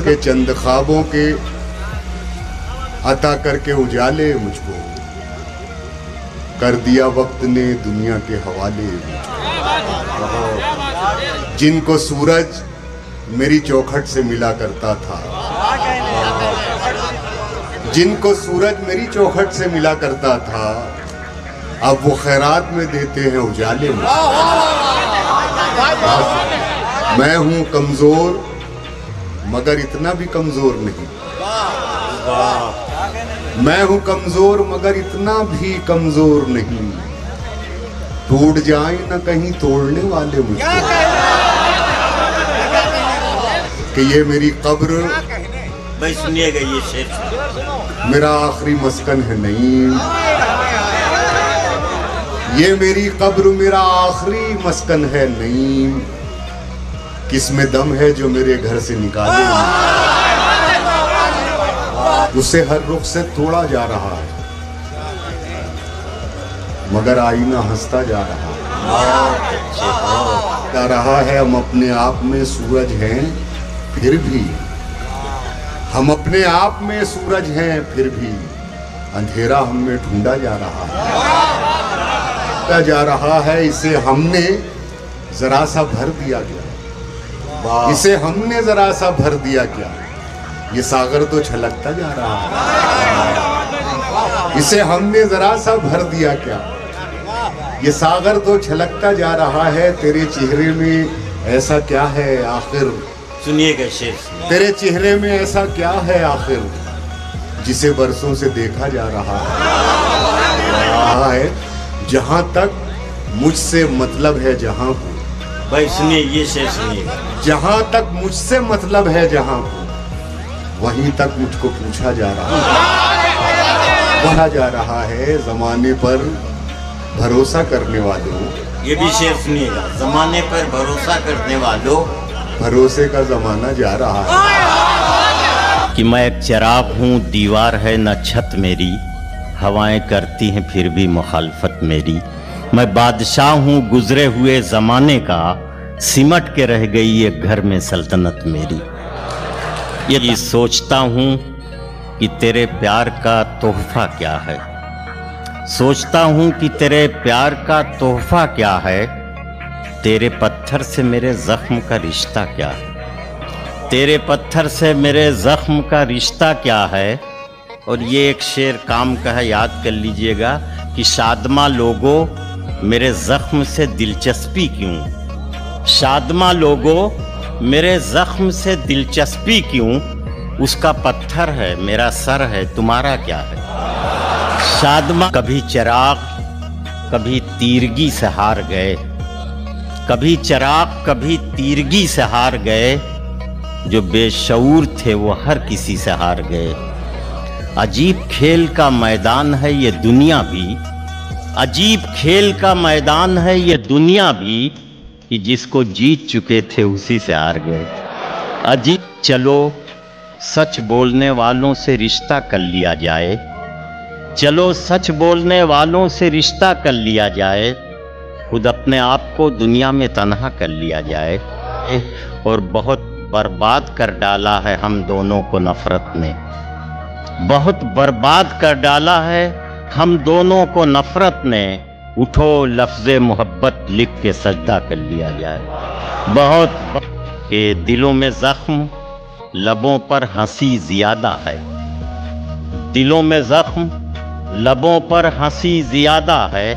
के चंद ख्वाबों के अता करके उजाले मुझको कर दिया वक्त ने दुनिया के हवाले। जिनको सूरज मेरी चौखट से मिला करता था, जिनको सूरज मेरी चौखट से मिला करता था, अब वो खैरात में देते हैं उजाले में। मैं हूं कमजोर मगर इतना भी कमजोर नहीं, मैं हूं कमजोर मगर इतना भी कमजोर नहीं, टूट जाए न कहीं तोड़ने वाले मुझको, कि ये मेरी कब्र भाई सुनिएगा ये शेर मेरा आखिरी मस्कन है नईम, ये मेरी कब्र मेरा आखिरी मस्कन है नईम, किसमें दम है जो मेरे घर से निकाले, उसे हर रुख से तोड़ा जा रहा है मगर आईना हंसता जा रहा है। हम अपने आप में सूरज हैं फिर भी, हम अपने आप में सूरज हैं फिर भी, अंधेरा हमें ढूंढा जा रहा है, इसे हमने जरा सा भर दिया गया, इसे हमने जरा सा भर दिया क्या, ये सागर तो छलकता जा रहा है, इसे हमने जरा सा भर दिया क्या, ये सागर तो छलकता जा रहा है, तेरे चेहरे में ऐसा क्या है आखिर, सुनिएगा शेर, तेरे चेहरे में ऐसा क्या है आखिर, जिसे बरसों से देखा जा रहा है, जहां तक मुझसे मतलब है जहां को, भाई सुनिए ये शेर सुनिएगा, जहां तक मुझसे मतलब है जहां को, वहीं तक मुझको पूछा जा रहा है, जमाने पर भरोसा करने वालों, ये भी शेर सुनिएगा, जमाने पर भरोसा करने वालों, भरोसे का जमाना जा रहा है। कि मैं एक चिराग हूँ दीवार है न छत मेरी, हवाएं करती हैं फिर भी मुखालफत मेरी, मैं बादशाह हूँ गुजरे हुए जमाने का, सिमट के रह गई एक घर में सल्तनत मेरी, ये सोचता हूँ कि तेरे प्यार का तोहफा क्या है, सोचता हूँ कि तेरे प्यार का तोहफा क्या है, तेरे पत्थर से मेरे जख्म का रिश्ता क्या है, तेरे पत्थर से मेरे जख्म का रिश्ता क्या है। और ये एक शेर काम का है, याद कर लीजिएगा कि शादमा लोगों मेरे जख्म से दिलचस्पी क्यों, शादमा लोगों मेरे जख्म से दिलचस्पी क्यों, उसका पत्थर है मेरा सर है तुम्हारा क्या है। शादमा कभी चिराग कभी तीरगी से हार गए, कभी चिराग कभी तीरगी से हार गए, जो बेशऊर थे वो हर किसी से हार गए। अजीब खेल का मैदान है ये दुनिया भी, अजीब खेल का मैदान है ये दुनिया भी, कि जिसको जीत चुके थे उसी से हार गए। अजीब चलो सच बोलने वालों से रिश्ता कर लिया जाए, चलो सच बोलने वालों से रिश्ता कर लिया जाए, खुद अपने आप को दुनिया में तन्हा कर लिया जाए। और बहुत बर्बाद कर डाला है हम दोनों को नफरत ने, बहुत बर्बाद कर डाला है हम दोनों को नफरत ने, उठो लफ्ज़े मोहब्बत लिख के सजदा कर लिया जाए। बहुत के दिलों में जख्म लबों पर हंसी ज्यादा है, दिलों में जख्म लबों पर हंसी ज्यादा है,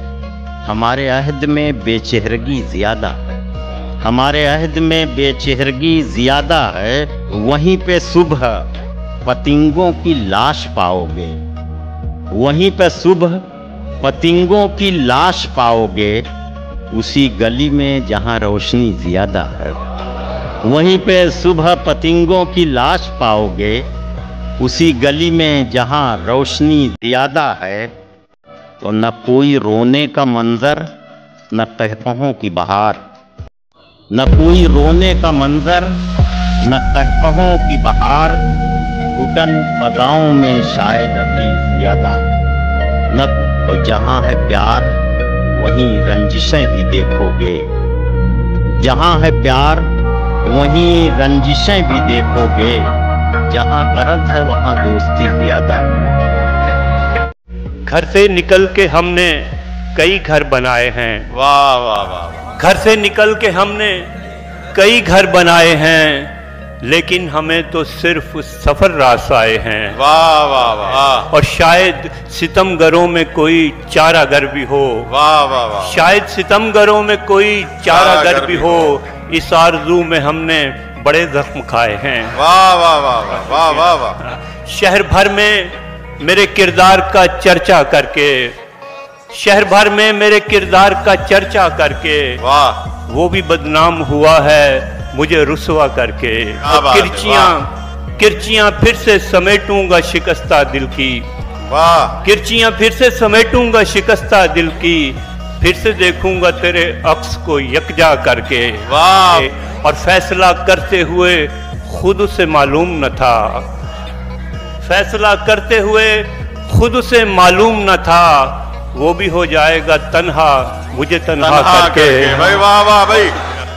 हमारे अहद में बेचेहरगी ज्यादा है, हमारे अहद में बेचेहरगी ज्यादा है। वहीं पे सुबह पतिंगों की लाश पाओगे, वहीं पे सुबह पतिंगों की लाश पाओगे, उसी गली में जहां रोशनी ज्यादा है, वहीं पे सुबह पतिंगों की लाश पाओगे, उसी गली में जहां रोशनी ज्यादा है। तो न कोई रोने का मंजर न कहकहों की बहार, न कोई रोने का मंजर न कहकहों की बहार, घुटन पदाओं में शायद अभी ज्यादा न। तो जहां है प्यार वहीं रंजिशें भी देखोगे, जहां है प्यार वहीं रंजिशें भी देखोगे। जहाँ गरज है वहाँ दोस्ती ज्यादा। घर से निकल के हमने कई घर बनाए हैं। वाह वाह वाह। घर से निकल के हमने कई घर बनाए हैं, लेकिन हमें तो सिर्फ सफर रास आए हैं। वाह वाह वाह। और शायद सितमगरों में कोई चारागर भी हो। वाह वाह वाह। शायद सितमगरों में कोई चारागर भी हो। इस आरज़ू में हमने बड़े जख्म खाए हैं। वाह वाह वाह वाह वाह वाह। शहर भर में मेरे किरदार का चर्चा करके, शहर भर में मेरे किरदार का चर्चा करके वाह। वो भी बदनाम हुआ है मुझे रुसवा करके। किरचियां फिर से समेटूंगा शिकस्ता दिल की। वाह। किरचियां फिर से समेटूंगा शिकस्ता दिल की, फिर से देखूंगा तेरे अक्स को यकजा करके। वाह। और फैसला करते हुए खुद से मालूम न था, फैसला करते हुए खुद से मालूम न था, वो भी हो जाएगा तन्हा मुझे तन्हा करके। भाई वाह वाह भाई।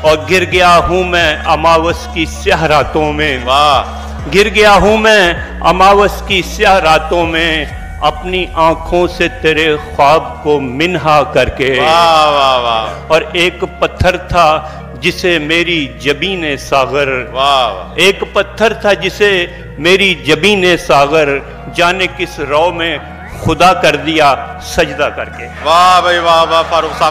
और गिर गया हूँ मैं अमावस की स्याह रातों में। वाह। गिर गया हूँ मैं अमावस की स्याह रातों में, अपनी आंखों से तेरे ख्वाब को मिन्हा करके। वाह वाह वाह। और एक पत्थर था जिसे मेरी जबीने सागर, वाह। एक पत्थर था जिसे मेरी जबीने सागर, जाने किस रौ में खुदा कर दिया सजदा करके। वाह भाई वाह वाह फारूक साहब।